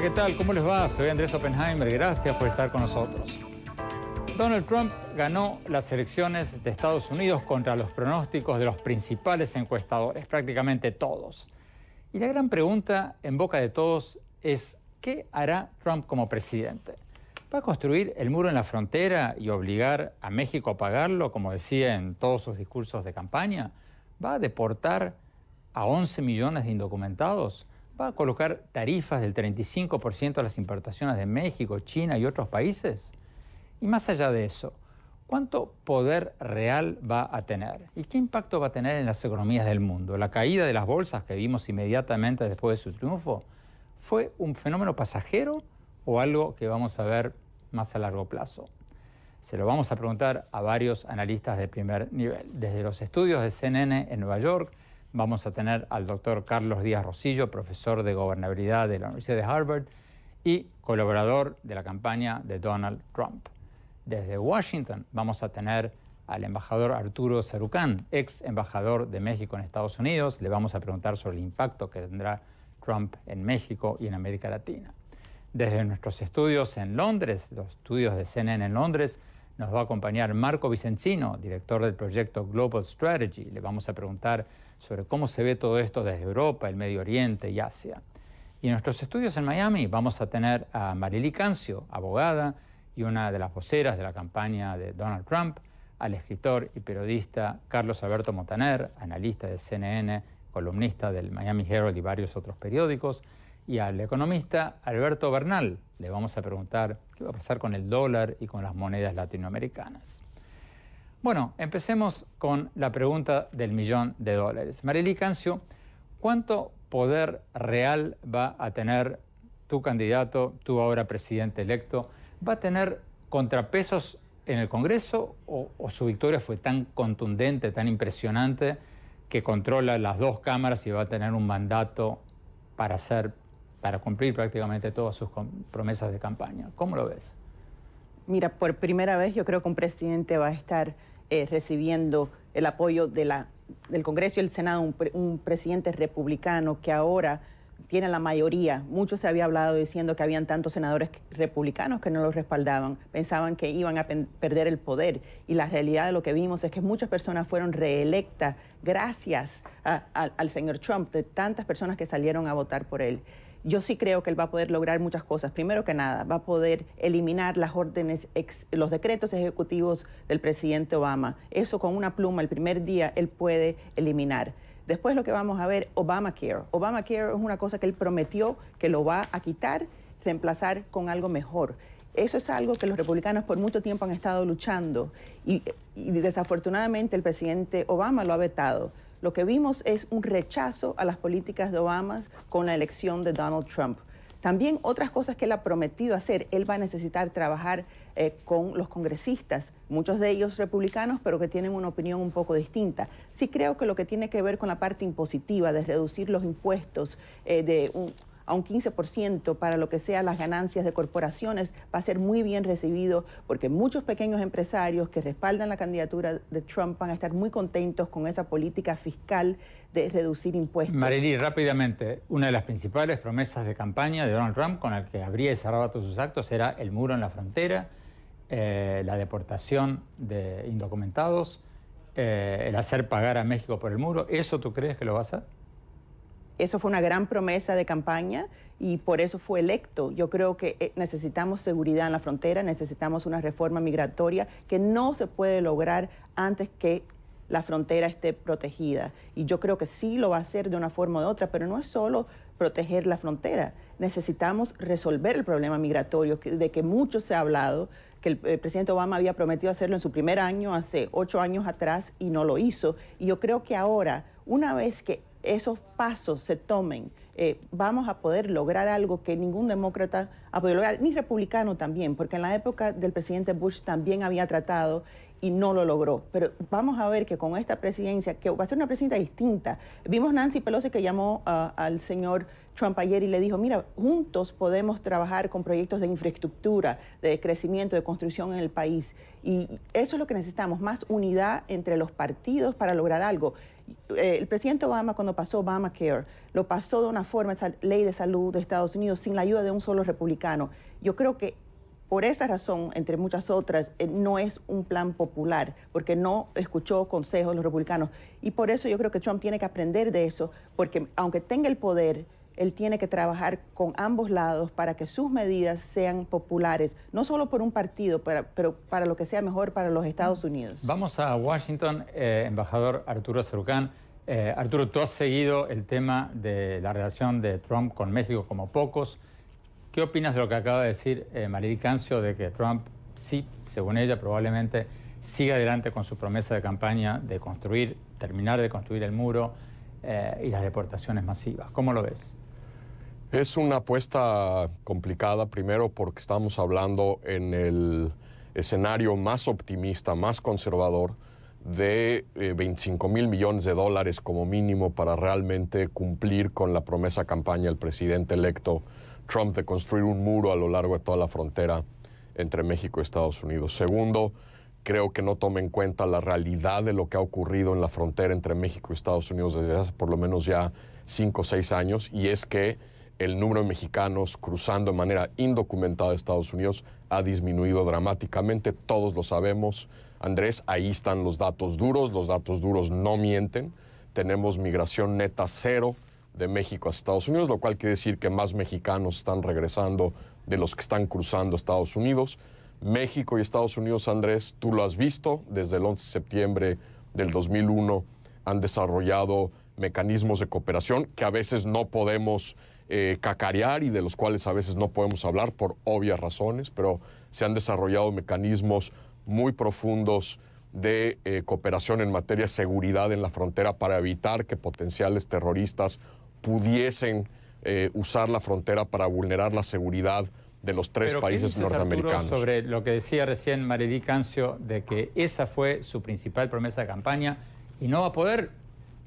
¿qué tal? ¿Cómo les va? Soy Andrés Oppenheimer. Gracias por estar con nosotros. Donald Trump ganó las elecciones de Estados Unidos contra los pronósticos de los principales encuestadores, prácticamente todos. Y la gran pregunta en boca de todos es, ¿qué hará Trump como presidente? ¿Va a construir el muro en la frontera y obligar a México a pagarlo, como decía en todos sus discursos de campaña? ¿Va a deportar a 11 millones de indocumentados? ¿Va a colocar tarifas del 35% a las importaciones de México, China y otros países? Y más allá de eso, ¿cuánto poder real va a tener? ¿Y qué impacto va a tener en las economías del mundo? ¿La caída de las bolsas que vimos inmediatamente después de su triunfo fue un fenómeno pasajero o algo que vamos a ver más a largo plazo? Se lo vamos a preguntar a varios analistas de primer nivel. Desde los estudios de CNN en Nueva York, vamos a tener al doctor Carlos Díaz Rosillo, profesor de gobernabilidad de la Universidad de Harvard y colaborador de la campaña de Donald Trump. Desde Washington vamos a tener al embajador Arturo Sarucán, ex embajador de México en Estados Unidos. Le vamos a preguntar sobre el impacto que tendrá Trump en México y en América Latina. Desde nuestros estudios en Londres, los estudios de CNN en Londres, nos va a acompañar Marco Vicencino, director del proyecto Global Strategy. Le vamos a preguntar sobre cómo se ve todo esto desde Europa, el Medio Oriente y Asia. Y en nuestros estudios en Miami vamos a tener a Marily Cancio, abogada y una de las voceras de la campaña de Donald Trump, al escritor y periodista Carlos Alberto Montaner, analista de CNN, columnista del Miami Herald y varios otros periódicos, y al economista Alberto Bernal. Le vamos a preguntar qué va a pasar con el dólar y con las monedas latinoamericanas. Bueno, empecemos con la pregunta del $1.000.000. Marily Cancio, ¿cuánto poder real va a tener tu candidato, tu ahora presidente electo? ¿Va a tener contrapesos en el Congreso o su victoria fue tan contundente, tan impresionante, que controla las dos cámaras y va a tener un mandato para cumplir prácticamente todas sus promesas de campaña? ¿Cómo lo ves? Mira, por primera vez yo creo que un presidente va a estar recibiendo el apoyo del Congreso y el Senado, un presidente republicano que ahora tiene la mayoría. Mucho se había hablado diciendo que habían tantos senadores republicanos que no los respaldaban, pensaban que iban a perder el poder, y la realidad de lo que vimos es que muchas personas fueron reelectas gracias al señor Trump, de tantas personas que salieron a votar por él. Yo sí creo que él va a poder lograr muchas cosas. Primero que nada, va a poder eliminar las órdenes, los decretos ejecutivos del presidente Obama. Eso con una pluma el primer día él puede eliminar. Después lo que vamos a ver, Obamacare. Obamacare es una cosa que él prometió que lo va a quitar, reemplazar con algo mejor. Eso es algo que los republicanos por mucho tiempo han estado luchando y desafortunadamente el presidente Obama lo ha vetado. Lo que vimos es un rechazo a las políticas de Obama con la elección de Donald Trump. También otras cosas que él ha prometido hacer, él va a necesitar trabajar con los congresistas, muchos de ellos republicanos, pero que tienen una opinión un poco distinta. Sí creo que lo que tiene que ver con la parte impositiva de reducir los impuestos a un 15% para lo que sea las ganancias de corporaciones va a ser muy bien recibido, porque muchos pequeños empresarios que respaldan la candidatura de Trump van a estar muy contentos con esa política fiscal de reducir impuestos. Marily, rápidamente, una de las principales promesas de campaña de Donald Trump, con el que abría y cerraba todos sus actos, era el muro en la frontera, la deportación de indocumentados, el hacer pagar a México por el muro. ¿Eso tú crees que lo va a hacer? Eso fue una gran promesa de campaña y por eso fue electo. Yo creo que necesitamos seguridad en la frontera, necesitamos una reforma migratoria que no se puede lograr antes que la frontera esté protegida. Y yo creo que sí lo va a hacer de una forma u otra, pero no es solo proteger la frontera. Necesitamos resolver el problema migratorio, de que mucho se ha hablado, que el presidente Obama había prometido hacerlo en su primer año, hace 8 años atrás, y no lo hizo. Y yo creo que ahora, una vez que esos pasos se tomen, vamos a poder lograr algo que ningún demócrata ha podido lograr, ni republicano también, porque en la época del presidente Bush también había tratado y no lo logró. Pero vamos a ver que con esta presidencia, que va a ser una presidencia distinta. Vimos Nancy Pelosi que llamó al señor Trump ayer y le dijo, mira, juntos podemos trabajar con proyectos de infraestructura, de crecimiento, de construcción en el país. Y eso es lo que necesitamos, más unidad entre los partidos para lograr algo. El presidente Obama, cuando pasó Obamacare, lo pasó de una forma, esa ley de salud de Estados Unidos, sin la ayuda de un solo republicano. Yo creo que por esa razón, entre muchas otras, no es un plan popular, porque no escuchó consejos de los republicanos. Y por eso yo creo que Trump tiene que aprender de eso, porque aunque tenga el poder, él tiene que trabajar con ambos lados para que sus medidas sean populares, no solo por un partido, pero para lo que sea mejor para los Estados Unidos. Vamos a Washington, embajador Arturo Cerucán. Arturo, tú has seguido el tema de la relación de Trump con México como pocos. ¿Qué opinas de lo que acaba de decir Mariely Cancio, de que Trump sí, según ella, probablemente siga adelante con su promesa de campaña de terminar de construir el muro y las deportaciones masivas? ¿Cómo lo ves? Es una apuesta complicada, primero porque estamos hablando en el escenario más optimista, más conservador, de 25,000 millones de dólares como mínimo para realmente cumplir con la promesa campaña del presidente electo Trump de construir un muro a lo largo de toda la frontera entre México y Estados Unidos. Segundo, creo que no toma en cuenta la realidad de lo que ha ocurrido en la frontera entre México y Estados Unidos desde hace por lo menos ya 5 o 6 años, y es que el número de mexicanos cruzando de manera indocumentada a Estados Unidos ha disminuido dramáticamente. Todos lo sabemos, Andrés, ahí están los datos duros no mienten. Tenemos migración neta cero de México a Estados Unidos, lo cual quiere decir que más mexicanos están regresando de los que están cruzando a Estados Unidos. México y Estados Unidos, Andrés, tú lo has visto, desde el 11 de septiembre del 2001 han desarrollado mecanismos de cooperación que a veces no podemos cacarear y de los cuales a veces no podemos hablar por obvias razones, pero se han desarrollado mecanismos muy profundos de cooperación en materia de seguridad en la frontera para evitar que potenciales terroristas pudiesen usar la frontera para vulnerar la seguridad de los tres países norteamericanos. Arturo, sobre lo que decía recién Mariely Cancio, de que esa fue su principal promesa de campaña y no va a poder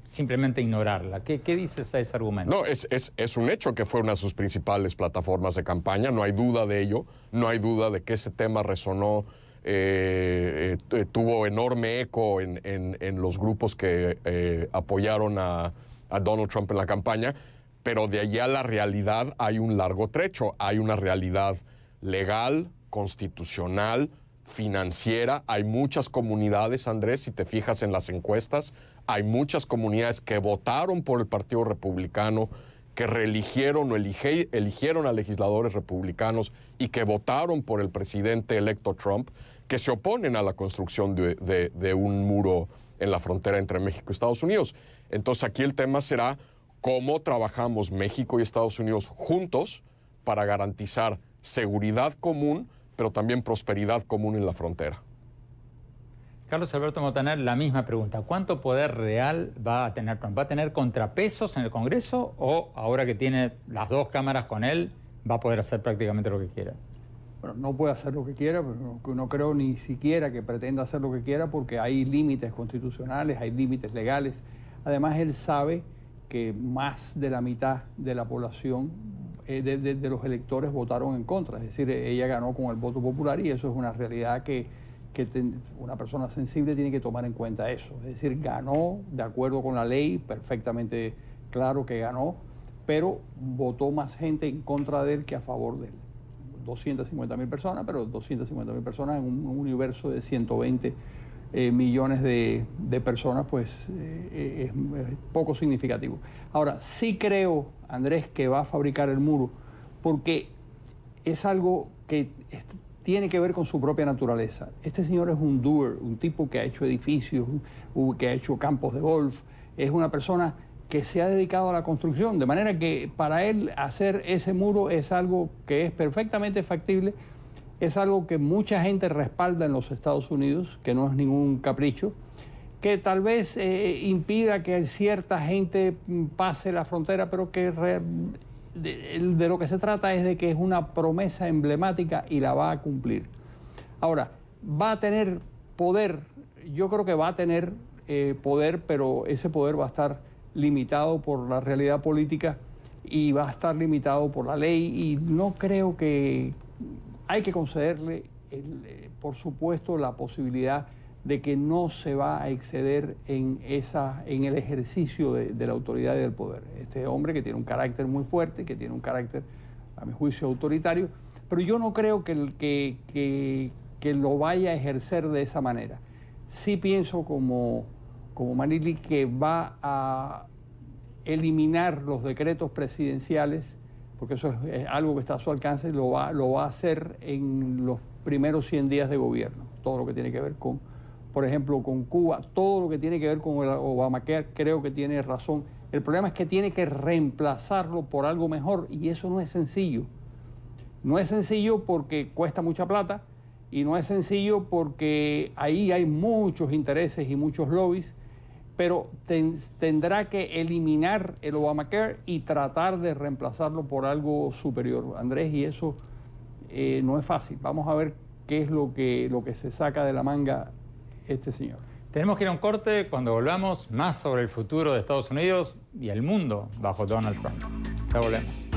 simplemente ignorarla. ¿Qué dices a ese argumento? No, es un hecho que fue una de sus principales plataformas de campaña, no hay duda de ello, no hay duda de que ese tema resonó, tuvo enorme eco en los grupos que apoyaron a Donald Trump en la campaña, pero de allá a la realidad hay un largo trecho, hay una realidad legal, constitucional, financiera. Hay muchas comunidades, Andrés, si te fijas en las encuestas, hay muchas comunidades que votaron por el Partido Republicano, que reeligieron o eligieron a legisladores republicanos y que votaron por el presidente electo Trump, que se oponen a la construcción de un muro en la frontera entre México y Estados Unidos. Entonces aquí el tema será cómo trabajamos México y Estados Unidos juntos para garantizar seguridad común, pero también prosperidad común en la frontera. Carlos Alberto Montaner, la misma pregunta. ¿Cuánto poder real va a tener Trump? ¿Va a tener contrapesos en el Congreso o ahora que tiene las dos cámaras con él va a poder hacer prácticamente lo que quiera? Bueno, no puede hacer lo que quiera, pero no creo ni siquiera que pretenda hacer lo que quiera porque hay límites constitucionales, hay límites legales. Además, él sabe que más de la mitad de la población, de los electores votaron en contra. Es decir, ella ganó con el voto popular y eso es una realidad que una persona sensible tiene que tomar en cuenta eso. Es decir, ganó de acuerdo con la ley, perfectamente claro que ganó, pero votó más gente en contra de él que a favor de él. 250,000 personas, pero 250,000 personas en un universo de 120 millones de personas, pues es poco significativo. Ahora, sí creo, Andrés, que va a fabricar el muro, porque es algo que tiene que ver con su propia naturaleza. Este señor es un doer, un tipo que ha hecho edificios, que ha hecho campos de golf, es una persona que se ha dedicado a la construcción, de manera que para él hacer ese muro es algo que es perfectamente factible, es algo que mucha gente respalda en los Estados Unidos, que no es ningún capricho, que tal vez impida que cierta gente pase la frontera, pero que de lo que se trata es de que es una promesa emblemática y la va a cumplir. Ahora, va a tener poder, yo creo que va a tener poder, pero ese poder va a estar limitado por la realidad política y va a estar limitado por la ley y no creo que hay que concederle, por supuesto, la posibilidad de que no se va a exceder en el ejercicio de la autoridad y del poder. Este hombre que tiene un carácter muy fuerte, que tiene un carácter, a mi juicio, autoritario, pero yo no creo que lo vaya a ejercer de esa manera. Sí pienso como Manili que va a eliminar los decretos presidenciales, porque eso es algo que está a su alcance, y lo va a hacer en los primeros 100 días de gobierno. Todo lo que tiene que ver con, por ejemplo, con Cuba, todo lo que tiene que ver con el Obamacare, creo que tiene razón. El problema es que tiene que reemplazarlo por algo mejor, y eso no es sencillo. No es sencillo porque cuesta mucha plata, y no es sencillo porque ahí hay muchos intereses y muchos lobbies, pero tendrá que eliminar el Obamacare y tratar de reemplazarlo por algo superior, Andrés, y eso no es fácil. Vamos a ver qué es lo que se saca de la manga este señor. Tenemos que ir a un corte. Cuando volvamos, más sobre el futuro de Estados Unidos y el mundo bajo Donald Trump. Ya volvemos.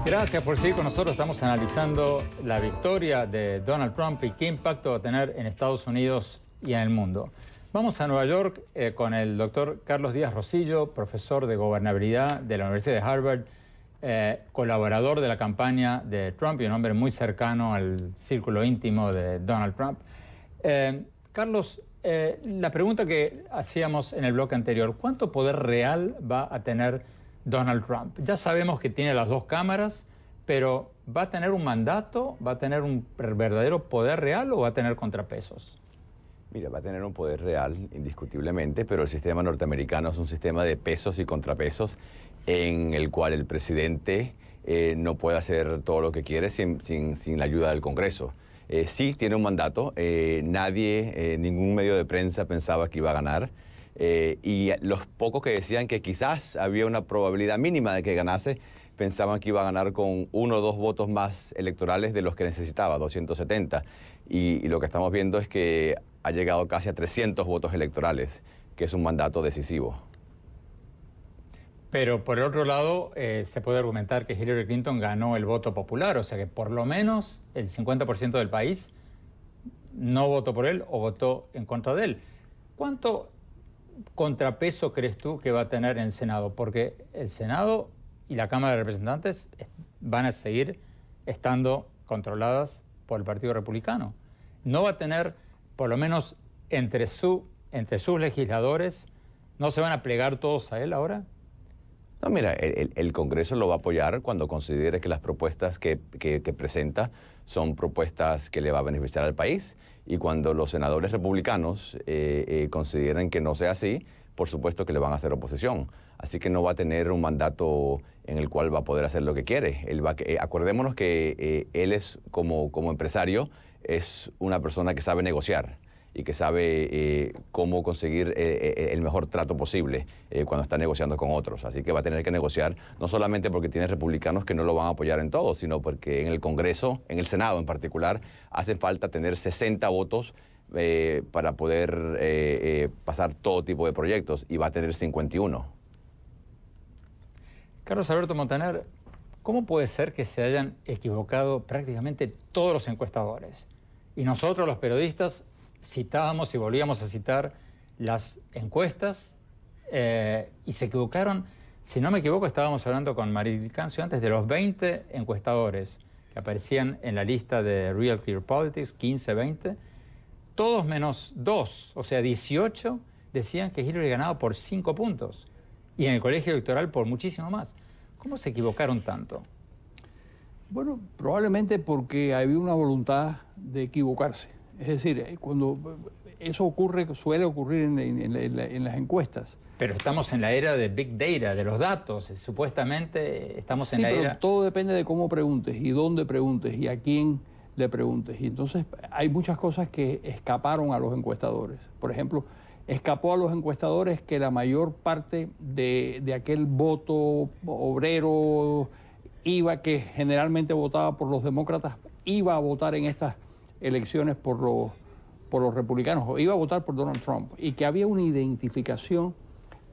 Gracias por seguir con nosotros. Estamos analizando la victoria de Donald Trump y qué impacto va a tener en Estados Unidos y en el mundo. Vamos a Nueva York con el doctor Carlos Díaz Rosillo, profesor de gobernabilidad de la Universidad de Harvard, colaborador de la campaña de Trump y un hombre muy cercano al círculo íntimo de Donald Trump. Carlos, la pregunta que hacíamos en el bloque anterior, ¿cuánto poder real va a tener Donald Trump? Ya sabemos que tiene las dos cámaras, pero ¿va a tener un mandato? ¿Va a tener un verdadero poder real o va a tener contrapesos? Mira, va a tener un poder real, indiscutiblemente, pero el sistema norteamericano es un sistema de pesos y contrapesos en el cual el presidente no puede hacer todo lo que quiere sin la ayuda del Congreso. Sí tiene un mandato, ningún medio de prensa pensaba que iba a ganar. Y los pocos que decían que quizás había una probabilidad mínima de que ganase, pensaban que iba a ganar con 1 o 2 votos más electorales de los que necesitaba, 270. Y lo que estamos viendo es que ha llegado casi a 300 votos electorales, que es un mandato decisivo. Pero por el otro lado, se puede argumentar que Hillary Clinton ganó el voto popular, o sea que por lo menos el 50% del país no votó por él o votó en contra de él. ¿Cuánto contrapeso crees tú que va a tener en el Senado? Porque el Senado y la Cámara de Representantes van a seguir estando controladas por el Partido Republicano. ¿No va a tener, por lo menos entre sus legisladores, no se van a plegar todos a él ahora? No, mira, el Congreso lo va a apoyar cuando considere que las propuestas que presenta son propuestas que le va a beneficiar al país, y cuando los senadores republicanos consideren que no sea así, por supuesto que le van a hacer oposición. Así que no va a tener un mandato en el cual va a poder hacer lo que quiere. Acordémonos que él es, como empresario, es una persona que sabe negociar y que sabe cómo conseguir el mejor trato posible cuando está negociando con otros. Así que va a tener que negociar, no solamente porque tiene republicanos que no lo van a apoyar en todo, sino porque en el Congreso, en el Senado en particular, hace falta tener 60 votos para poder pasar todo tipo de proyectos, y va a tener 51. Carlos Alberto Montaner, ¿cómo puede ser que se hayan equivocado prácticamente todos los encuestadores? Y nosotros, los periodistas, citábamos y volvíamos a citar las encuestas y se equivocaron. Si no me equivoco, estábamos hablando con Marily Cancio antes de los 20 encuestadores que aparecían en la lista de Real Clear Politics, 15, 20, todos menos 2, o sea, 18 decían que Hillary ganaba por 5 puntos y en el colegio electoral por muchísimo más. ¿Cómo se equivocaron tanto? Bueno, probablemente porque había una voluntad de equivocarse. Es decir, cuando eso suele ocurrir en las encuestas. Pero estamos en la era de Big Data, de los datos. Supuestamente estamos en la era... Sí, pero todo depende de cómo preguntes y dónde preguntes y a quién le preguntes. Y entonces hay muchas cosas que escaparon a los encuestadores. Por ejemplo, escapó a los encuestadores que la mayor parte de aquel voto obrero que generalmente votaba por los demócratas, iba a votar en estas elecciones por los republicanos, o iba a votar por Donald Trump, y que había una identificación,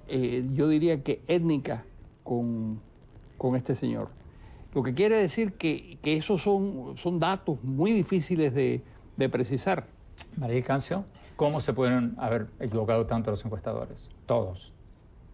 yo diría que étnica, con este señor. Lo que quiere decir que esos son datos muy difíciles de precisar. María Cancio, ¿cómo se pueden haber equivocado tanto los encuestadores? Todos.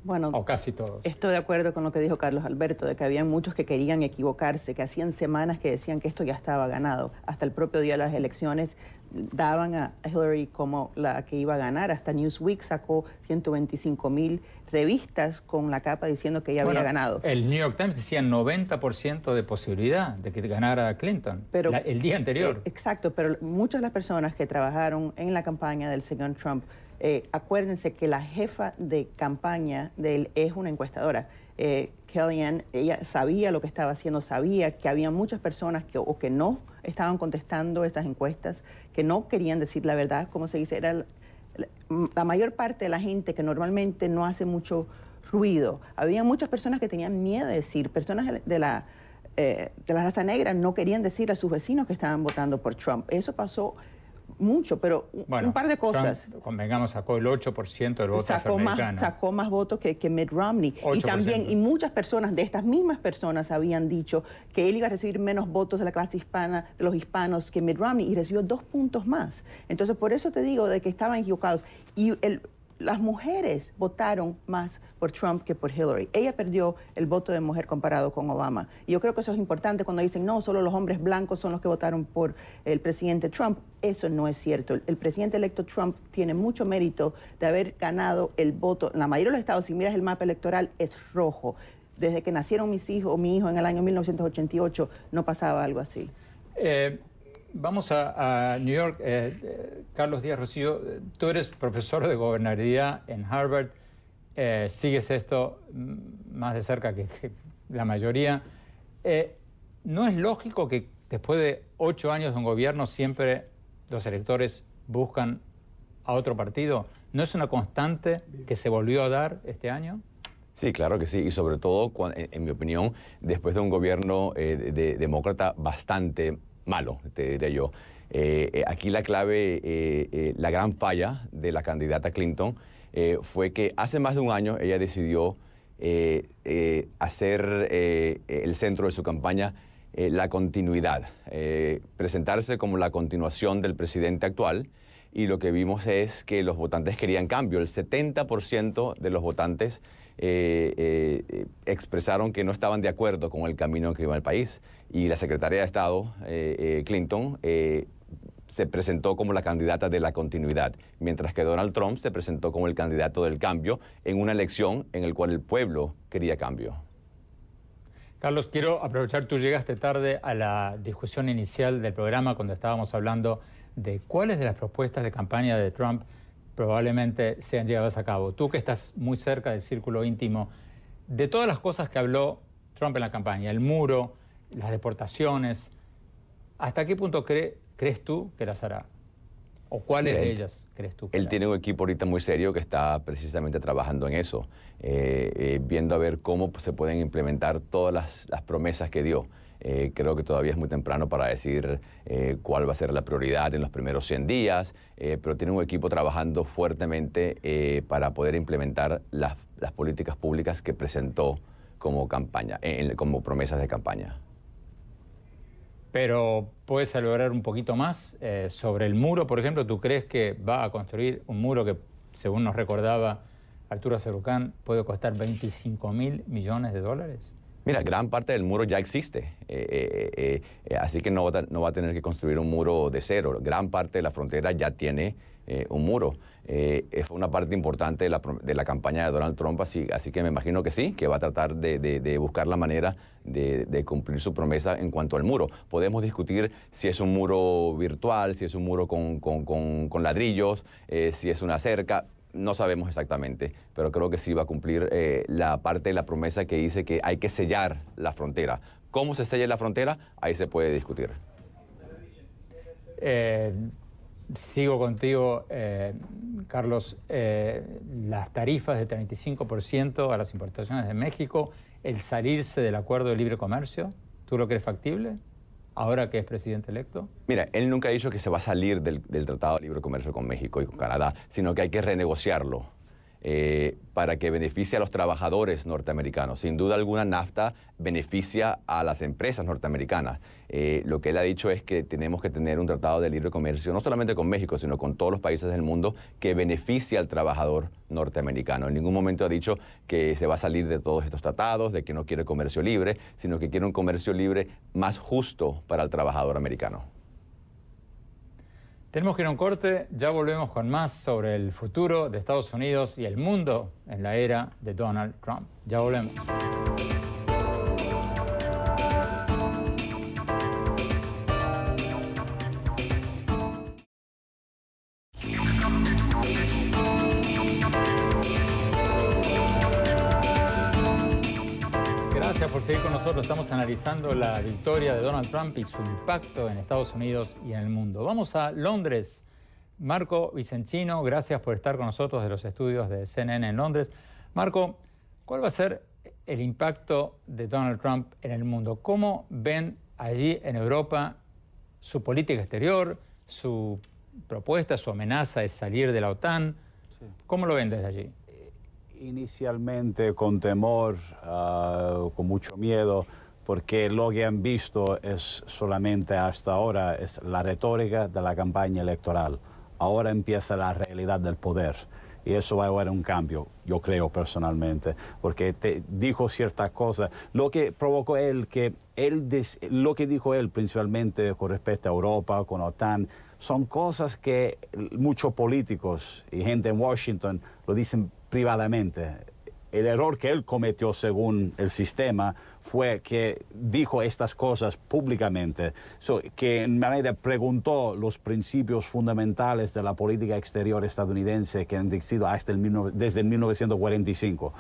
Bueno, o casi todos. Estoy de acuerdo con lo que dijo Carlos Alberto, de que había muchos que querían equivocarse, que hacían semanas que decían que esto ya estaba ganado. Hasta el propio día de las elecciones daban a Hillary como la que iba a ganar. Hasta Newsweek sacó 125,000 revistas con la capa diciendo que ella había ganado. El New York Times decía 90% de posibilidad de que ganara Clinton, pero, el día anterior. Exacto, pero muchas de las personas que trabajaron en la campaña del señor Trump, acuérdense que la jefa de campaña de él es una encuestadora. Kellyanne, ella sabía lo que estaba haciendo, sabía que había muchas personas que no estaban contestando estas encuestas, que no querían decir la verdad, como se dice, era la mayor parte de la gente que normalmente no hace mucho ruido. Había muchas personas que tenían miedo de decir, personas de la raza negra no querían decir a sus vecinos que estaban votando por Trump. Eso pasó mucho, pero un par de cosas. Trump, convengamos, sacó el 8% del voto afroamericano. Sacó más votos que Mitt Romney. 8%. Y también, y muchas personas, de estas mismas personas, habían dicho que él iba a recibir menos votos de la clase hispana, de los hispanos, que Mitt Romney, y recibió 2 puntos más. Entonces, por eso te digo de que estaban equivocados. Y las mujeres votaron más por Trump que por Hillary. Ella perdió el voto de mujer comparado con Obama. Y yo creo que eso es importante cuando dicen, no, solo los hombres blancos son los que votaron por el presidente Trump. Eso no es cierto. El presidente electo Trump tiene mucho mérito de haber ganado el voto. En la mayoría de los estados, si miras el mapa electoral, es rojo. Desde que nacieron mis hijos o mi hijo en el año 1988, no pasaba algo así. Vamos a New York. Carlos Díaz Rocío, tú eres profesor de gobernabilidad en Harvard, sigues esto más de cerca que la mayoría. ¿No es lógico que después de 8 años de un gobierno siempre los electores buscan a otro partido? ¿No es una constante que se volvió a dar este año? Sí, claro que sí, y sobre todo, en mi opinión, después de un gobierno demócrata bastante malo, te diría yo. Aquí la clave, la gran falla de la candidata Clinton fue que hace más de un año ella decidió hacer el centro de su campaña la continuidad, presentarse como la continuación del presidente actual, y lo que vimos es que los votantes querían cambio. El 70% de los votantes expresaron que no estaban de acuerdo con el camino en que iba el país, y la secretaria de Estado, Clinton, se presentó como la candidata de la continuidad, mientras que Donald Trump se presentó como el candidato del cambio en una elección en la cual el pueblo quería cambio. Carlos, quiero aprovechar, tú llegaste tarde a la discusión inicial del programa cuando estábamos hablando de cuáles de las propuestas de campaña de Trump probablemente sean llevadas a cabo. Tú que estás muy cerca del círculo íntimo, de todas las cosas que habló Trump en la campaña, el muro, las deportaciones, ¿hasta qué punto crees tú que las hará? ¿O cuáles de ellas crees tú que Él hará? tiene un equipo ahorita muy serio que está precisamente trabajando en eso, viendo a ver cómo se pueden implementar todas las promesas que dio. Creo que todavía es muy temprano para decir cuál va a ser la prioridad en los primeros 100 días, pero tiene un equipo trabajando fuertemente para poder implementar las políticas públicas que presentó como campaña, como promesas de campaña. Pero ¿puedes elaborar un poquito más sobre el muro? Por ejemplo, ¿tú crees que va a construir un muro que, según nos recordaba Arturo Cerucán, puede costar $25.000 millones de dólares? Mira, gran parte del muro ya existe, así que no va a tener que construir un muro de cero. Gran parte de la frontera ya tiene un muro. Fue una parte importante de la campaña de Donald Trump, así que me imagino que sí, que va a tratar de buscar la manera de cumplir su promesa en cuanto al muro. Podemos discutir si es un muro virtual, si es un muro con ladrillos, si es una cerca. No sabemos exactamente, pero creo que sí va a cumplir la parte de la promesa que dice que hay que sellar la frontera. ¿Cómo se sella la frontera? Ahí se puede discutir. Sigo contigo, Carlos. Las tarifas de 35% a las importaciones de México, el salirse del acuerdo de libre comercio, ¿tú lo crees factible? ahora que es presidente electo? Mira, él nunca ha dicho que se va a salir del Tratado de Libre Comercio con México y con Canadá, sino que hay que renegociarlo para que beneficie a los trabajadores norteamericanos. Sin duda alguna, NAFTA beneficia a las empresas norteamericanas. Lo que él ha dicho es que tenemos que tener un tratado de libre comercio, no solamente con México, sino con todos los países del mundo, que beneficie al trabajador norteamericano. En ningún momento ha dicho que se va a salir de todos estos tratados, de que no quiere comercio libre, sino que quiere un comercio libre más justo para el trabajador americano. Tenemos que ir a un corte, ya volvemos con más sobre el futuro de Estados Unidos y el mundo en la era de Donald Trump. Ya volvemos. Gracias por seguir con nosotros. Estamos analizando la victoria de Donald Trump y su impacto en Estados Unidos y en el mundo. Vamos a Londres. Marco Vicencino, gracias por estar con nosotros de los estudios de CNN en Londres. Marco, ¿cuál va a ser el impacto de Donald Trump en el mundo? ¿Cómo ven allí en Europa su política exterior, su propuesta, su amenaza de salir de la OTAN? Sí. ¿Cómo lo ven desde allí? Inicialmente con temor, con mucho miedo, porque lo que han visto es solamente hasta ahora es la retórica de la campaña electoral. Ahora empieza la realidad del poder y eso va a haber un cambio, yo creo personalmente, porque dijo ciertas cosas. Lo que provocó lo que dijo él principalmente con respecto a Europa, con OTAN, son cosas que muchos políticos y gente en Washington lo dicen privadamente. El error que él cometió según el sistema fue que dijo estas cosas públicamente, que en manera preguntó los principios fundamentales de la política exterior estadounidense que han existido desde el 1945.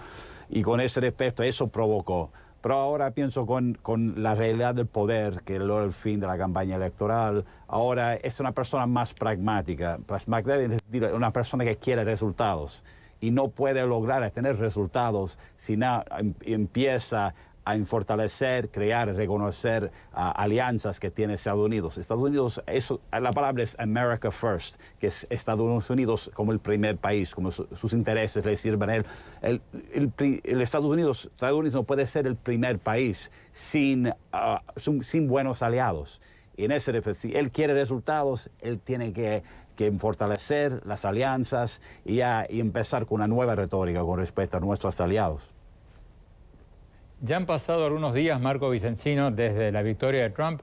Y con ese respecto eso provocó. Pero ahora pienso con la realidad del poder, que es el fin de la campaña electoral, ahora es una persona más pragmática. Una persona que quiere resultados y no puede lograr tener resultados si no empieza a fortalecer, crear, reconocer alianzas que tiene Estados Unidos. Estados Unidos, la palabra es America First, que es Estados Unidos como el primer país, como sus intereses le sirven a él. El Estados Unidos no puede ser el primer país sin buenos aliados. Y en ese, si él quiere resultados, él tiene que fortalecer las alianzas y empezar con una nueva retórica con respecto a nuestros aliados. Ya han pasado algunos días, Marco Vicencino, desde la victoria de Trump.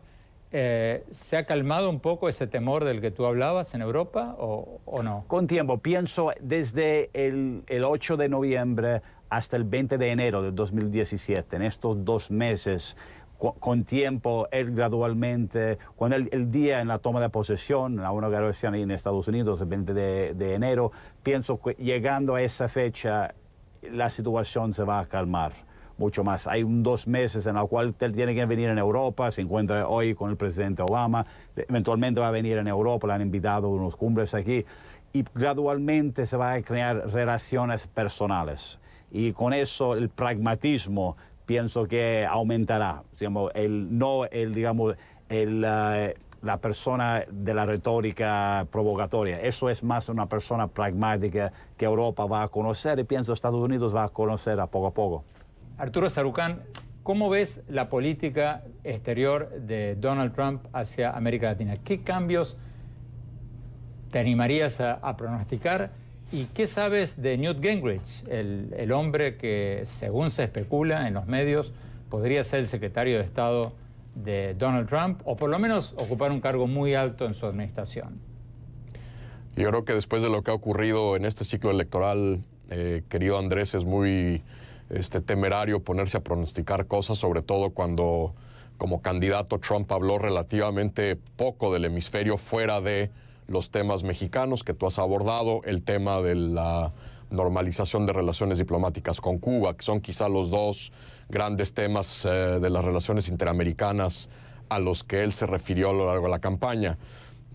¿Se ha calmado un poco ese temor del que tú hablabas en Europa o no? Con tiempo, pienso desde el 8 de noviembre hasta el 20 de enero del 2017, en estos 2 meses, con tiempo, él gradualmente, cuando el día en la toma de posesión, la inauguración en Estados Unidos, el 20 de enero, pienso que llegando a esa fecha, la situación se va a calmar mucho más. Hay 2 meses en los cuales él tiene que venir en Europa, se encuentra hoy con el presidente Obama, eventualmente va a venir en Europa, le han invitado a unos cumbres aquí, y gradualmente se va a crear relaciones personales. Y con eso el pragmatismo pienso que aumentará. La persona de la retórica provocatoria. Eso es más una persona pragmática que Europa va a conocer y pienso que Estados Unidos va a conocer a poco. Arturo Sarucán, ¿cómo ves la política exterior de Donald Trump hacia América Latina? ¿Qué cambios te animarías a pronosticar? ¿Y qué sabes de Newt Gingrich, el hombre que, según se especula en los medios, podría ser el secretario de Estado de Donald Trump, o por lo menos ocupar un cargo muy alto en su administración? Yo creo que después de lo que ha ocurrido en este ciclo electoral, querido Andrés, es muy temerario ponerse a pronosticar cosas, sobre todo cuando como candidato Trump habló relativamente poco del hemisferio fuera de los temas mexicanos que tú has abordado, el tema de la normalización de relaciones diplomáticas con Cuba, que son quizá los 2 grandes temas de las relaciones interamericanas a los que él se refirió a lo largo de la campaña.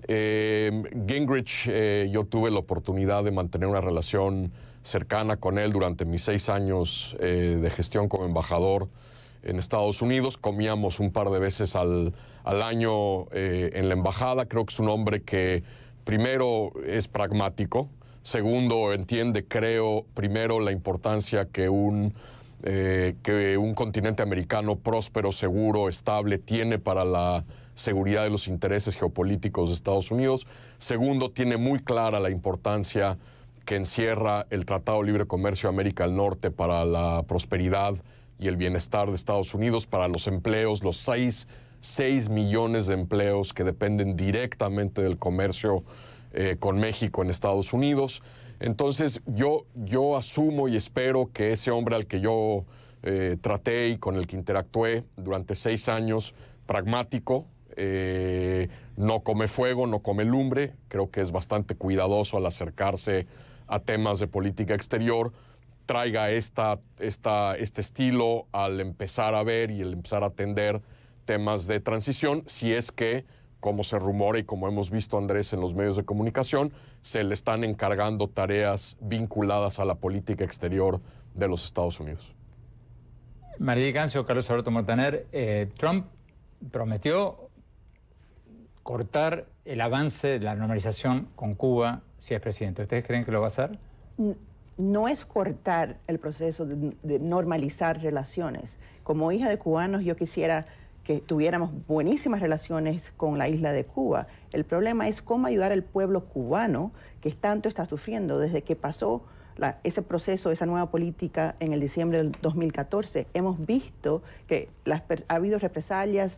Gingrich, yo tuve la oportunidad de mantener una relación cercana con él durante mis 6 años de gestión como embajador en Estados Unidos. Comíamos un par de veces al año en la embajada. Creo que es un hombre que primero es pragmático, segundo entiende, creo, primero la importancia que un continente americano próspero, seguro, estable tiene para la seguridad de los intereses geopolíticos de Estados Unidos. Segundo, tiene muy clara la importancia que encierra el Tratado de Libre Comercio de América del Norte para la prosperidad y el bienestar de Estados Unidos, para los empleos, los 6 millones de empleos que dependen directamente del comercio con México en Estados Unidos. Entonces, yo asumo y espero que ese hombre al que yo traté y con el que interactué durante 6 años, pragmático, no come fuego, no come lumbre, creo que es bastante cuidadoso al acercarse a temas de política exterior, traiga este estilo al empezar a ver y el empezar a atender temas de transición, si es que, como se rumora y como hemos visto, Andrés, en los medios de comunicación, se le están encargando tareas vinculadas a la política exterior de los Estados Unidos. Maridy Cancio, Carlos Alberto Montaner, Trump prometió cortar el avance de la normalización con Cuba si es presidente. ¿Ustedes creen que lo va a hacer? No es cortar el proceso de normalizar relaciones. Como hija de cubanos, yo quisiera que tuviéramos buenísimas relaciones con la isla de Cuba. El problema es cómo ayudar al pueblo cubano que tanto está sufriendo desde que pasó ese proceso, esa nueva política en el diciembre del 2014. Hemos visto que ha habido represalias,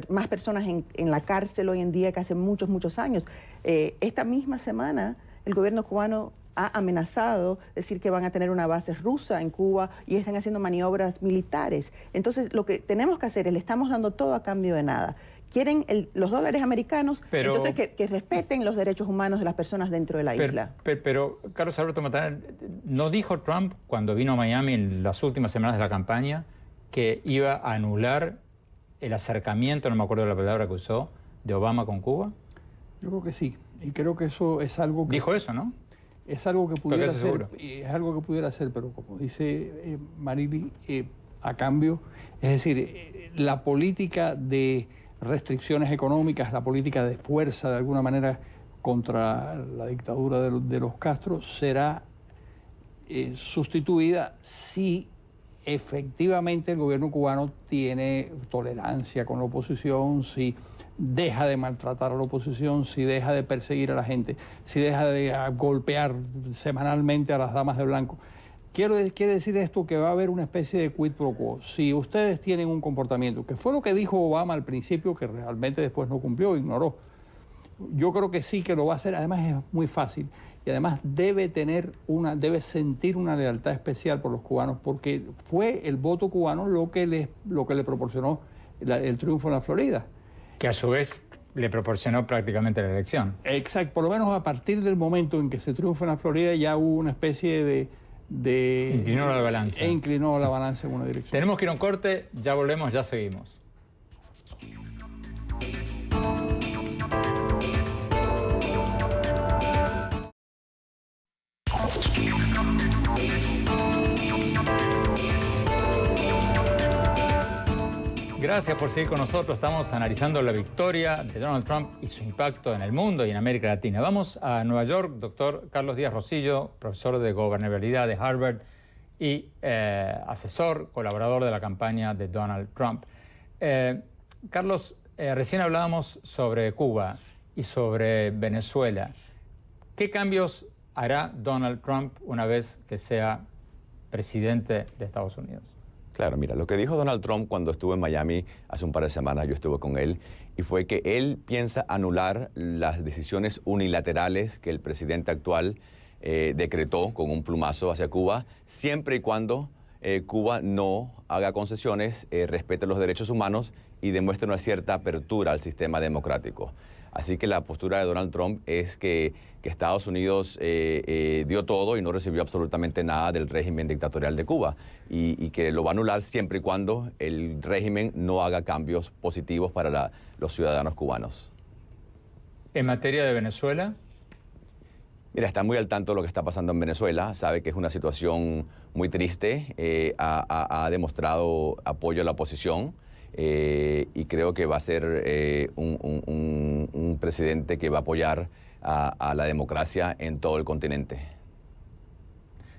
más personas en la cárcel hoy en día que hace muchos años. Esta misma semana el gobierno cubano ha amenazado decir que van a tener una base rusa en Cuba y están haciendo maniobras militares. Entonces, lo que tenemos que hacer es, le estamos dando todo a cambio de nada. Quieren los dólares americanos, pero entonces que respeten los derechos humanos de las personas dentro de la isla. Pero Carlos Alberto Montaner, ¿no dijo Trump cuando vino a Miami en las últimas semanas de la campaña que iba a anular el acercamiento, no me acuerdo de la palabra que usó, de Obama con Cuba? Yo creo que sí, y creo que eso es algo que... Dijo eso, ¿no? Es algo que pudiera ser, pero como dice Maridy, a cambio, es decir, la política de restricciones económicas, la política de fuerza, de alguna manera, contra la dictadura de los Castro, será sustituida si efectivamente el gobierno cubano tiene tolerancia con la oposición, si deja de maltratar a la oposición, si deja de perseguir a la gente, si deja de golpear semanalmente a las damas de blanco. Quiere decir esto que va a haber una especie de quid pro quo. Si ustedes tienen un comportamiento, que fue lo que dijo Obama al principio, que realmente después no cumplió, ignoró. Yo creo que sí que lo va a hacer, además es muy fácil. Y además debe sentir una lealtad especial por los cubanos, porque fue el voto cubano lo que le proporcionó el triunfo en la Florida. Que a su vez le proporcionó prácticamente la elección. Exacto, por lo menos a partir del momento en que se triunfa en la Florida ya hubo una especie de inclinó la balanza. Inclinó la balanza en una dirección. Tenemos que ir a un corte, ya volvemos, ya seguimos. Gracias por seguir con nosotros. Estamos analizando la victoria de Donald Trump y su impacto en el mundo y en América Latina. Vamos a Nueva York, doctor Carlos Díaz Rosillo, profesor de gobernabilidad de Harvard y asesor, colaborador de la campaña de Donald Trump. Carlos, recién hablábamos sobre Cuba y sobre Venezuela. ¿Qué cambios hará Donald Trump una vez que sea presidente de Estados Unidos? Claro, mira, lo que dijo Donald Trump cuando estuvo en Miami hace un par de semanas, yo estuve con él, y fue que él piensa anular las decisiones unilaterales que el presidente actual decretó con un plumazo hacia Cuba, siempre y cuando Cuba no haga concesiones, respete los derechos humanos y demuestre una cierta apertura al sistema democrático. Así que la postura de Donald Trump es que Estados Unidos dio todo y no recibió absolutamente nada del régimen dictatorial de Cuba y que lo va a anular siempre y cuando el régimen no haga cambios positivos para los ciudadanos cubanos. ¿En materia de Venezuela? Mira, está muy al tanto de lo que está pasando en Venezuela, sabe que es una situación muy triste, ha demostrado apoyo a la oposición y creo que va a ser un presidente que va a apoyar a la democracia en todo el continente.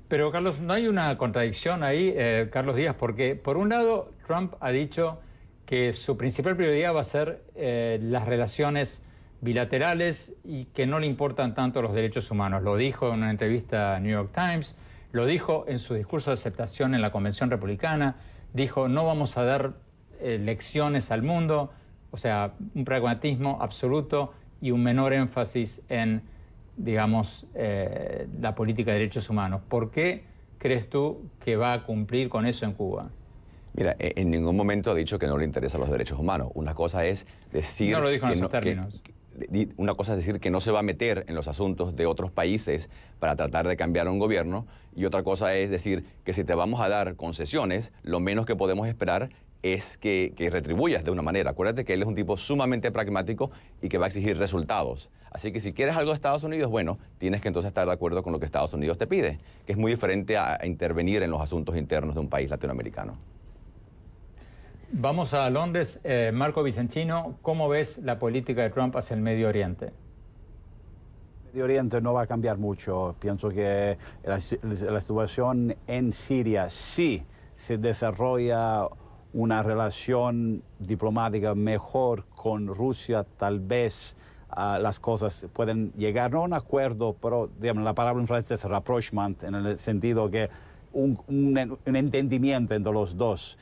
Pero, Carlos, ¿no hay una contradicción ahí, Carlos Díaz? Porque, por un lado, Trump ha dicho que su principal prioridad va a ser las relaciones bilaterales y que no le importan tanto los derechos humanos. Lo dijo en una entrevista a New York Times, lo dijo en su discurso de aceptación en la Convención Republicana, dijo no vamos a dar lecciones al mundo, o sea, un pragmatismo absoluto y un menor énfasis en, digamos, la política de derechos humanos. ¿Por qué crees tú que va a cumplir con eso en Cuba? Mira, en ningún momento ha dicho que no le interesan los derechos humanos. Una cosa es decir... No lo dijo en esos términos. Una cosa es decir que no se va a meter en los asuntos de otros países para tratar de cambiar un gobierno, y otra cosa es decir que si te vamos a dar concesiones, lo menos que podemos esperar es que retribuyas de una manera. Acuérdate que él es un tipo sumamente pragmático y que va a exigir resultados. Así que si quieres algo de Estados Unidos, bueno, tienes que entonces estar de acuerdo con lo que Estados Unidos te pide, que es muy diferente a intervenir en los asuntos internos de un país latinoamericano. Vamos a Londres. Marco Vicenchino, ¿cómo ves la política de Trump hacia el Medio Oriente? El Medio Oriente no va a cambiar mucho. Pienso que la situación en Siria sí se desarrolla una relación diplomática mejor con Rusia, tal vez las cosas pueden llegar, no a un acuerdo, pero digamos, la palabra en francés es rapprochement, en el sentido que un entendimiento entre los dos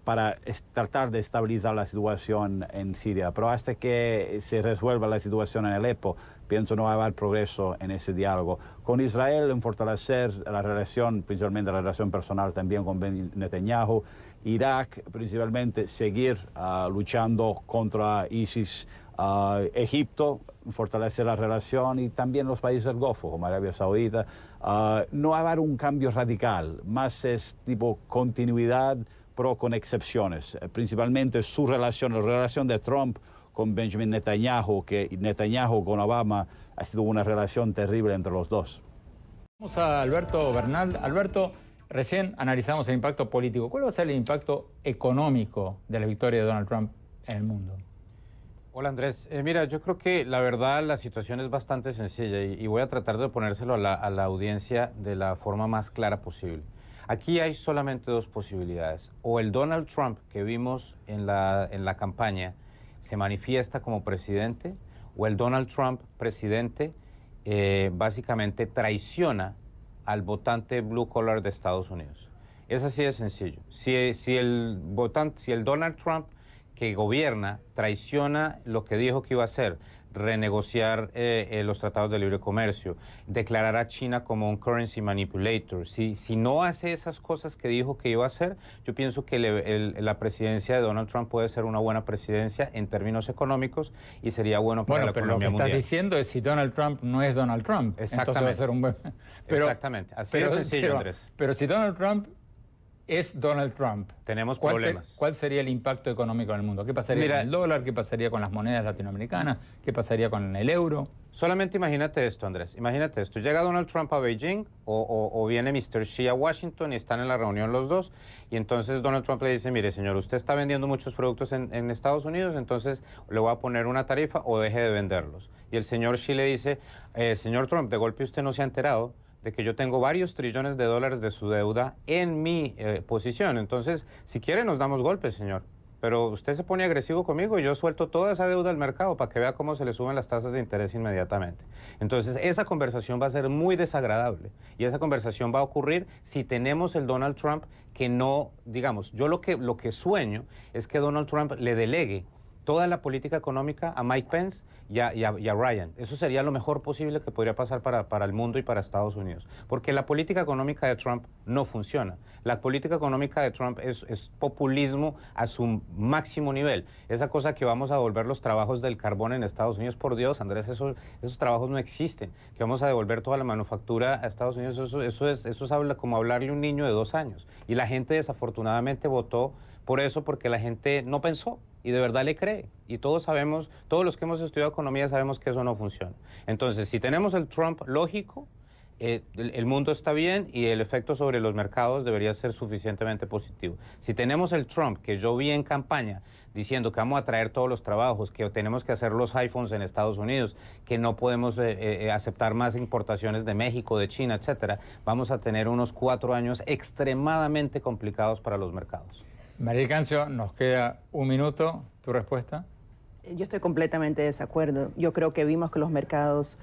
para tratar de estabilizar la situación en Siria. Pero hasta que se resuelva la situación en Alepo, pienso no va a haber progreso en ese diálogo. Con Israel, en fortalecer la relación, principalmente la relación personal también con Netanyahu. Irak, principalmente, seguir luchando contra ISIS. Egipto, fortalecer la relación, y también los países del Golfo, como Arabia Saudita. No va a haber un cambio radical, más es tipo continuidad, pero con excepciones. Principalmente su relación, la relación de Trump con Benjamin Netanyahu, que Netanyahu con Obama ha sido una relación terrible entre los dos. Vamos a Alberto Bernal. Alberto, recién analizamos el impacto político. ¿Cuál va a ser el impacto económico de la victoria de Donald Trump en el mundo? Hola Andrés, mira, yo creo que la verdad la situación es bastante sencilla y voy a tratar de ponérselo a la audiencia de la forma más clara posible. Aquí hay solamente dos posibilidades: o el Donald Trump que vimos en la campaña se manifiesta como presidente, o el Donald Trump presidente básicamente traiciona al votante blue collar de Estados Unidos. Es así de sencillo. Si el Donald Trump que gobierna traiciona lo que dijo que iba a hacer, renegociar los tratados de libre comercio, declarar a China como un currency manipulator, si no hace esas cosas que dijo que iba a hacer, yo pienso que la presidencia de Donald Trump puede ser una buena presidencia en términos económicos y sería bueno para la economía mundial. Lo que estás diciendo es si Donald Trump no es Donald Trump, entonces va a ser un buen... Exactamente, así de sencillo, Andrés. Pero si Donald Trump es Donald Trump, tenemos problemas. ¿Cuál sería el impacto económico en el mundo? ¿Qué pasaría con el dólar? ¿Qué pasaría con las monedas latinoamericanas? ¿Qué pasaría con el euro? Solamente imagínate esto, Andrés. Imagínate esto. Llega Donald Trump a Beijing o viene Mr. Xi a Washington y están en la reunión los dos. Y entonces Donald Trump le dice, mire, señor, usted está vendiendo muchos productos en Estados Unidos, entonces le voy a poner una tarifa o deje de venderlos. Y el señor Xi le dice, señor Trump, de golpe usted no se ha enterado de que yo tengo varios trillones de dólares de su deuda en mi posición. Entonces, si quiere, nos damos golpes, señor. Pero usted se pone agresivo conmigo y yo suelto toda esa deuda al mercado para que vea cómo se le suben las tasas de interés inmediatamente. Entonces, esa conversación va a ser muy desagradable. Y esa conversación va a ocurrir si tenemos el Donald Trump que no, digamos, yo lo que sueño es que Donald Trump le delegue toda la política económica a Mike Pence y a Ryan. Eso sería lo mejor posible que podría pasar para el mundo y para Estados Unidos. Porque la política económica de Trump no funciona. La política económica de Trump es populismo a su máximo nivel. Esa cosa que vamos a devolver los trabajos del carbón en Estados Unidos, por Dios, Andrés, esos trabajos no existen. Que vamos a devolver toda la manufactura a Estados Unidos, eso es como hablarle a un niño de 2 años. Y la gente desafortunadamente votó por eso, porque la gente no pensó. y de verdad le cree. Y todos sabemos, todos los que hemos estudiado economía sabemos que eso no funciona. Entonces, si tenemos el Trump lógico, el mundo está bien y el efecto sobre los mercados debería ser suficientemente positivo. Si tenemos el Trump que yo vi en campaña diciendo que vamos a traer todos los trabajos, que tenemos que hacer los iPhones en Estados Unidos, que no podemos aceptar más importaciones de México, de China, etcétera, vamos a tener unos 4 años extremadamente complicados para los mercados. María Cancio, nos queda un minuto. ¿Tu respuesta? Yo estoy completamente de desacuerdo. Yo creo que vimos que los mercados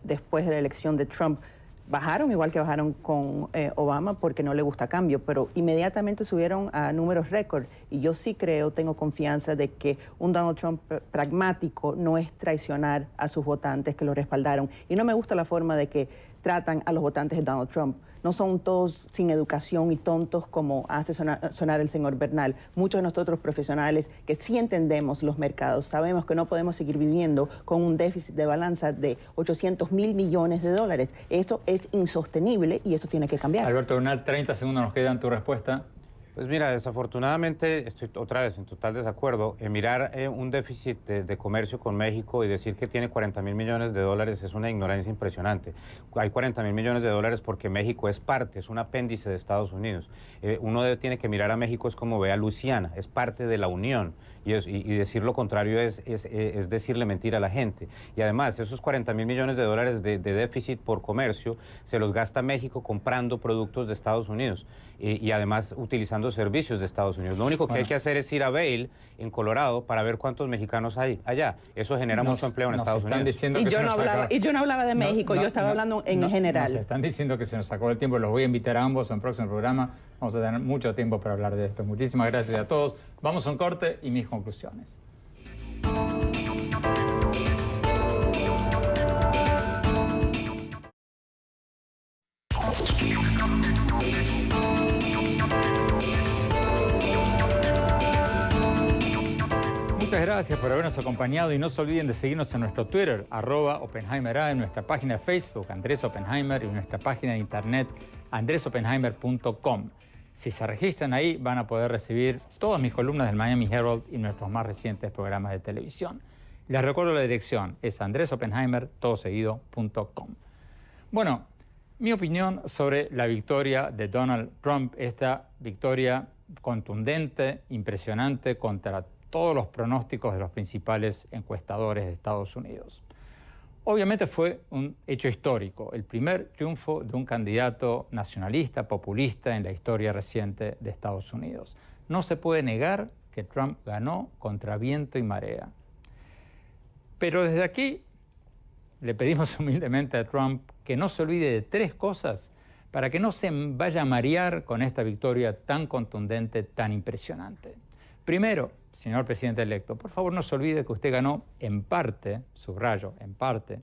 después de la elección de Trump bajaron, igual que bajaron con Obama, porque no le gusta cambio, pero inmediatamente subieron a números récord. Y yo sí creo, tengo confianza de que un Donald Trump pragmático no es traicionar a sus votantes que lo respaldaron. Y no me gusta la forma de que tratan a los votantes de Donald Trump. No son todos sin educación y tontos como hace sonar el señor Bernal. Muchos de nosotros profesionales que sí entendemos los mercados, sabemos que no podemos seguir viviendo con un déficit de balanza de 800.000 millones de dólares. Eso es insostenible y eso tiene que cambiar. Alberto Bernal, 30 segundos nos quedan. ¿Tu respuesta? Pues mira, desafortunadamente estoy otra vez en total desacuerdo. Mirar un déficit de comercio con México y decir que tiene 40.000 millones de dólares es una ignorancia impresionante. Hay 40.000 millones de dólares porque México es parte, es un apéndice de Estados Unidos. Uno tiene que mirar a México es como ve a Luisiana, es parte de la Unión. Y decir lo contrario es decirle mentira a la gente. Y además, esos 40.000 millones de dólares de déficit por comercio se los gasta México comprando productos de Estados Unidos y además utilizando servicios de Estados Unidos. Lo único que hay que hacer es ir a Vail, en Colorado, para ver cuántos mexicanos hay allá. Eso genera mucho empleo en Estados Unidos. Y yo no hablaba de México, yo estaba hablando en general. Nos están diciendo que se nos sacó el tiempo. Los voy a invitar a ambos en el próximo programa. Vamos a tener mucho tiempo para hablar de esto. Muchísimas gracias a todos. Vamos a un corte y mis conclusiones. Muchas gracias por habernos acompañado y no se olviden de seguirnos en nuestro Twitter, @OppenheimerA, en nuestra página de Facebook, Andrés Oppenheimer, y en nuestra página de internet, andresoppenheimer.com. Si se registran ahí, van a poder recibir todas mis columnas del Miami Herald y nuestros más recientes programas de televisión. Les recuerdo la dirección, es andresoppenheimer.com. Bueno, mi opinión sobre la victoria de Donald Trump, esta victoria contundente, impresionante contra todos los pronósticos de los principales encuestadores de Estados Unidos. Obviamente fue un hecho histórico, el primer triunfo de un candidato nacionalista, populista en la historia reciente de Estados Unidos. No se puede negar que Trump ganó contra viento y marea. Pero desde aquí le pedimos humildemente a Trump que no se olvide de 3 cosas para que no se vaya a marear con esta victoria tan contundente, tan impresionante. Primero, señor presidente electo, por favor no se olvide que usted ganó en parte, subrayo, en parte,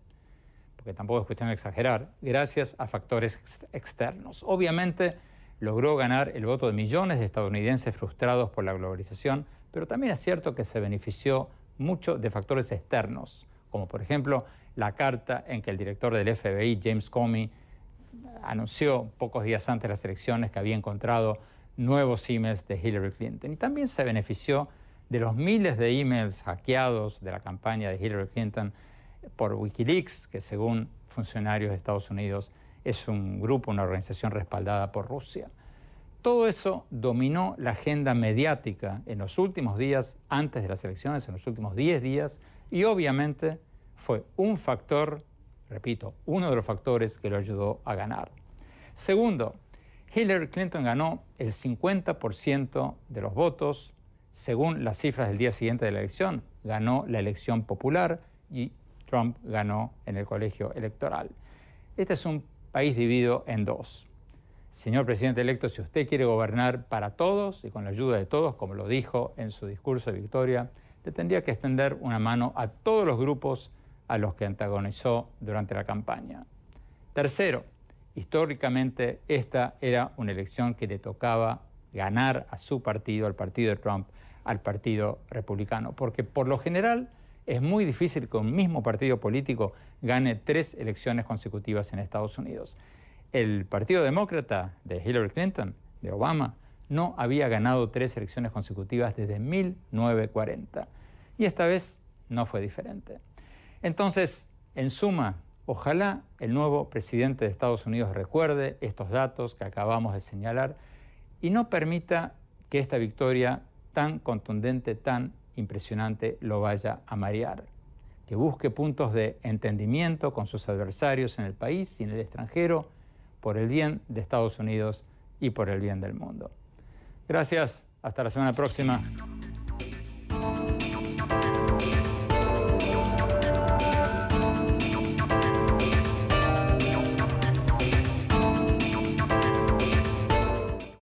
porque tampoco es cuestión de exagerar, gracias a factores externos. Obviamente logró ganar el voto de millones de estadounidenses frustrados por la globalización, pero también es cierto que se benefició mucho de factores externos, como por ejemplo la carta en que el director del FBI, James Comey, anunció pocos días antes de las elecciones que había encontrado nuevos emails de Hillary Clinton. Y también se benefició de los miles de emails hackeados de la campaña de Hillary Clinton por Wikileaks, que según funcionarios de Estados Unidos es un grupo, una organización respaldada por Rusia. Todo eso dominó la agenda mediática en los últimos días, antes de las elecciones, en los últimos 10 días, y obviamente fue un factor, repito, uno de los factores que lo ayudó a ganar. Segundo, Hillary Clinton ganó el 50% de los votos. Según las cifras del día siguiente de la elección, ganó la elección popular y Trump ganó en el colegio electoral. Este es un país dividido en 2. Señor presidente electo, si usted quiere gobernar para todos y con la ayuda de todos, como lo dijo en su discurso de victoria, le tendría que extender una mano a todos los grupos a los que antagonizó durante la campaña. Tercero, históricamente esta era una elección que le tocaba ganar a su partido, al partido de Trump, al partido republicano, porque por lo general es muy difícil que un mismo partido político gane 3 elecciones consecutivas en Estados Unidos. El Partido Demócrata de Hillary Clinton, de Obama, no había ganado 3 elecciones consecutivas desde 1940. Y esta vez no fue diferente. Entonces, en suma, ojalá el nuevo presidente de Estados Unidos recuerde estos datos que acabamos de señalar y no permita que esta victoria tan contundente, tan impresionante, lo vaya a marear. Que busque puntos de entendimiento con sus adversarios en el país y en el extranjero por el bien de Estados Unidos y por el bien del mundo. Gracias, hasta la semana próxima.